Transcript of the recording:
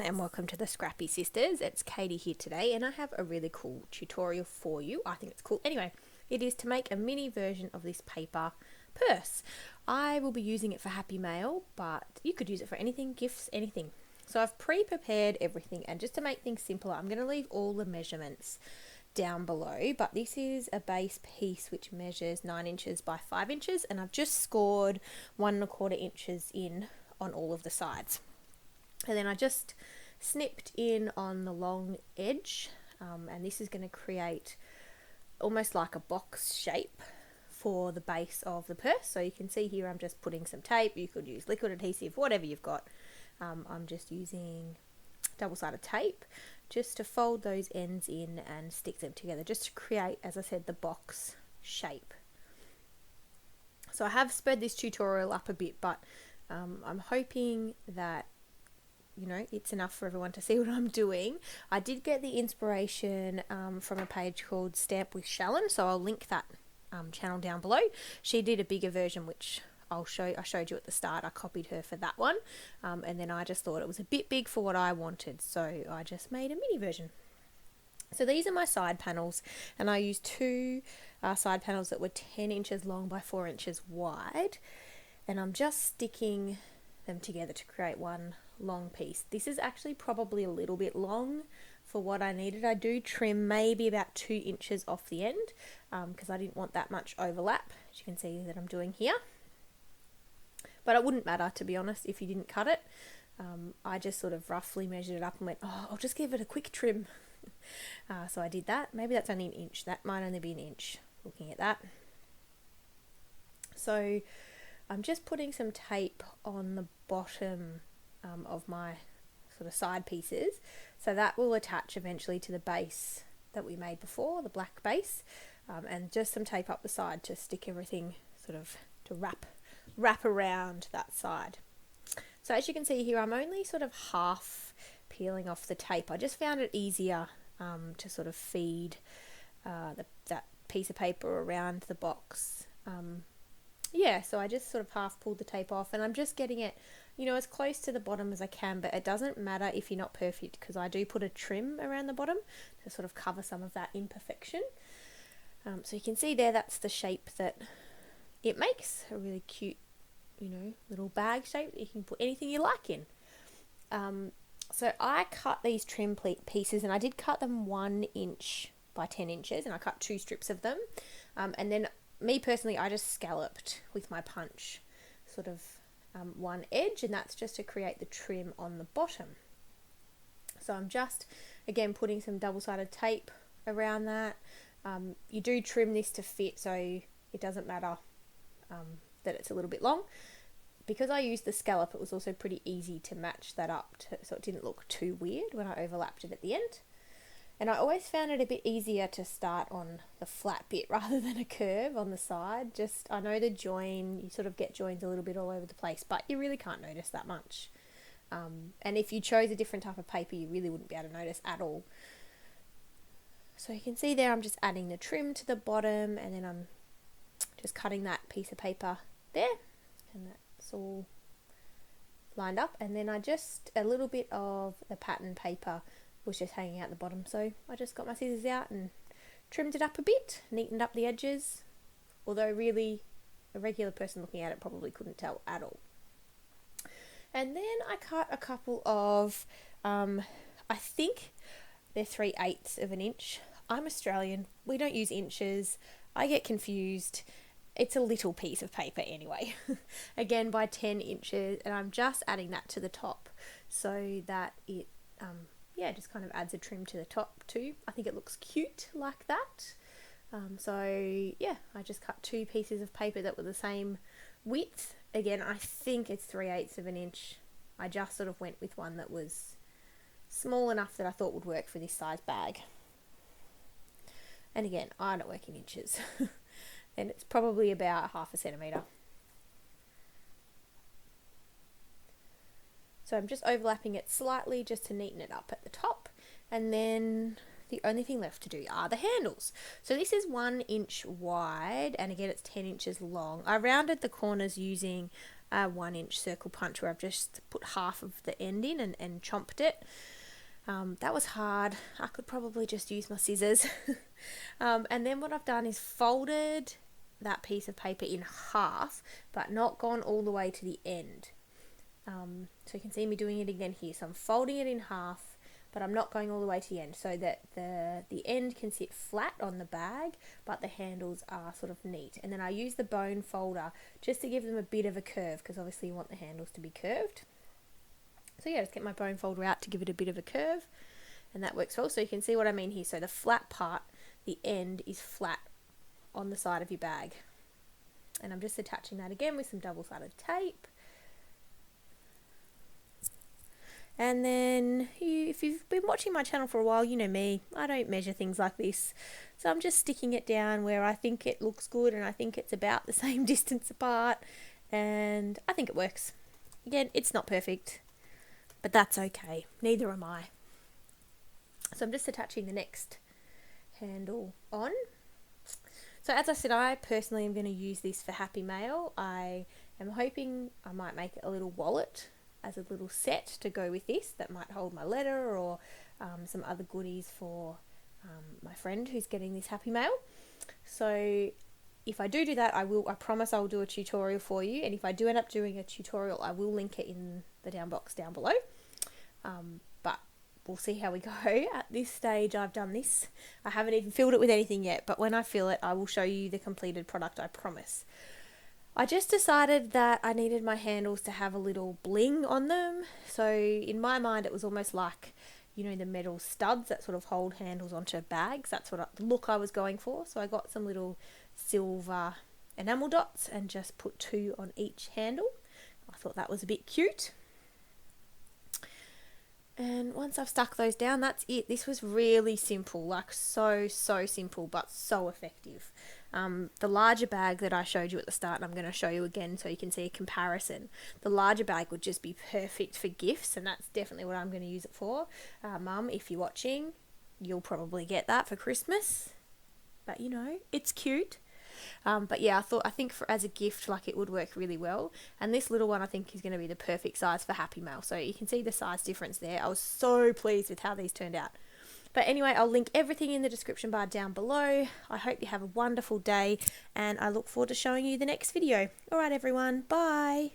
and welcome to the Scrappy Sisters. It's Katie here today and I have a really cool tutorial for you. I think it's cool. Anyway, it is to make a mini version of this paper purse. I will be using it for Happy Mail, but you could use it for anything, gifts, anything. So I've pre-prepared everything, and just to make things simpler, I'm going to leave all the measurements down below, but this is a base piece which measures 9 inches by 5 inches, and I've just scored 1¼ inches in on all of the sides. And then I just snipped in on the long edge, and this is going to create almost like a box shape for the base of the purse. So you can see here I'm just putting some tape. You could use liquid adhesive, whatever you've got. I'm just using double-sided tape just to fold those ends in and stick them together, just to create, as I said, the box shape. So I have sped this tutorial up a bit, but I'm hoping that it's enough for everyone to see what I'm doing. I did get the inspiration from a page called Stamp with Shallon, so I'll link that channel down below. She did a bigger version, which I showed you at the start. I copied her for that one, and then I just thought it was a bit big for what I wanted, so I just made a mini version. So these are my side panels, and I used two side panels that were 10 inches long by 4 inches wide, and I'm just sticking them together to create one long piece. This is actually probably a little bit long for what I needed. I do trim maybe about 2 inches off the end because I didn't want that much overlap, as you can see that I'm doing here. But it wouldn't matter, to be honest, if you didn't cut it. I just sort of roughly measured it up and went, I'll just give it a quick trim. So I did that. Maybe that's only an inch. That might only be an inch, looking at that. So I'm just putting some tape on the bottom of my sort of side pieces, so that will attach eventually to the base that we made before, the black base, and just some tape up the side to stick everything sort of to wrap around that side. So as you can see here, I'm only sort of half peeling off the tape. I just found it easier to sort of feed that piece of paper around the box. So I just sort of half pulled the tape off, and I'm just getting it as close to the bottom as I can, but it doesn't matter if you're not perfect, because I do put a trim around the bottom to sort of cover some of that imperfection. So you can see there, that's the shape that it makes, a really cute little bag shape that you can put anything you like in. So I cut these trim pieces, and I did cut them 1 inch by 10 inches, and I cut 2 strips of them, and then me personally, I just scalloped with my punch sort of one edge, and that's just to create the trim on the bottom. So I'm just again putting some double-sided tape around that. You do trim this to fit, so it doesn't matter that it's a little bit long. Because I used the scallop, it was also pretty easy to match that up so it didn't look too weird when I overlapped it at the end. And I always found it a bit easier to start on the flat bit rather than a curve on the side. I know the join, you sort of get joins a little bit all over the place, but you really can't notice that much. And if you chose a different type of paper, you really wouldn't be able to notice at all. So you can see there, I'm just adding the trim to the bottom, and then I'm just cutting that piece of paper there, and that's all lined up. And then a little bit of the pattern paper was just hanging out the bottom, so I just got my scissors out and trimmed it up a bit, neatened up the edges, although really a regular person looking at it probably couldn't tell at all. And then I cut a couple of I think they're 3/8 of an inch. I'm Australian, we don't use inches, I get confused. It's a little piece of paper anyway, again by 10 inches, and I'm just adding that to the top so that it just kind of adds a trim to the top too. I think it looks cute like that. I just cut 2 pieces of paper that were the same width. Again, I think it's 3/8 of an inch. I just sort of went with one that was small enough that I thought would work for this size bag. And again, I don't work in inches. And it's probably about 1/2 centimetre. So I'm just overlapping it slightly just to neaten it up at the top, and then the only thing left to do are the handles. So this is 1 inch wide, and again it's 10 inches long. I rounded the corners using a 1-inch circle punch where I've just put half of the end in and chomped it. That was hard. I could probably just use my scissors. And then what I've done is folded that piece of paper in half, but not gone all the way to the end. So you can see me doing it again here. So I'm folding it in half, but I'm not going all the way to the end, so that the end can sit flat on the bag, but the handles are sort of neat. And then I use the bone folder just to give them a bit of a curve, because obviously you want the handles to be curved. So yeah, just get my bone folder out to give it a bit of a curve, and that works well. So you can see what I mean here. So the flat part, the end is flat on the side of your bag. And I'm just attaching that again with some double-sided tape. And then if you've been watching my channel for a while, you know me, I don't measure things like this. So I'm just sticking it down where I think it looks good, and I think it's about the same distance apart, and I think it works. Again, it's not perfect, but that's okay. Neither am I. So I'm just attaching the next handle on. So as I said, I personally am going to use this for Happy Mail. I am hoping I might make a little wallet as a little set to go with this that might hold my letter or some other goodies for my friend who's getting this Happy Mail. So if I do that, I promise I will do a tutorial for you. And if I do end up doing a tutorial, I will link it in the down box down below. But we'll see how we go. At this stage, I've done this. I haven't even filled it with anything yet, but when I fill it, I will show you the completed product, I promise. I just decided that I needed my handles to have a little bling on them. So in my mind, it was almost like, you know, the metal studs that sort of hold handles onto bags. That's the look I was going for. So I got some little silver enamel dots and just put 2 on each handle. I thought that was a bit cute. And once I've stuck those down, that's it. This was really simple, like so simple, but so effective. The larger bag that I showed you at the start, and I'm going to show you again so you can see a comparison. The larger bag would just be perfect for gifts, and that's definitely what I'm going to use it for. Mum, if you're watching, you'll probably get that for Christmas. But you know, it's cute. But yeah, I think as a gift, like, it would work really well. And this little one, I think, is going to be the perfect size for Happy Mail. So you can see the size difference there. I was so pleased with how these turned out. But anyway, I'll link everything in the description bar down below. I hope you have a wonderful day, and I look forward to showing you the next video. All right, everyone. Bye.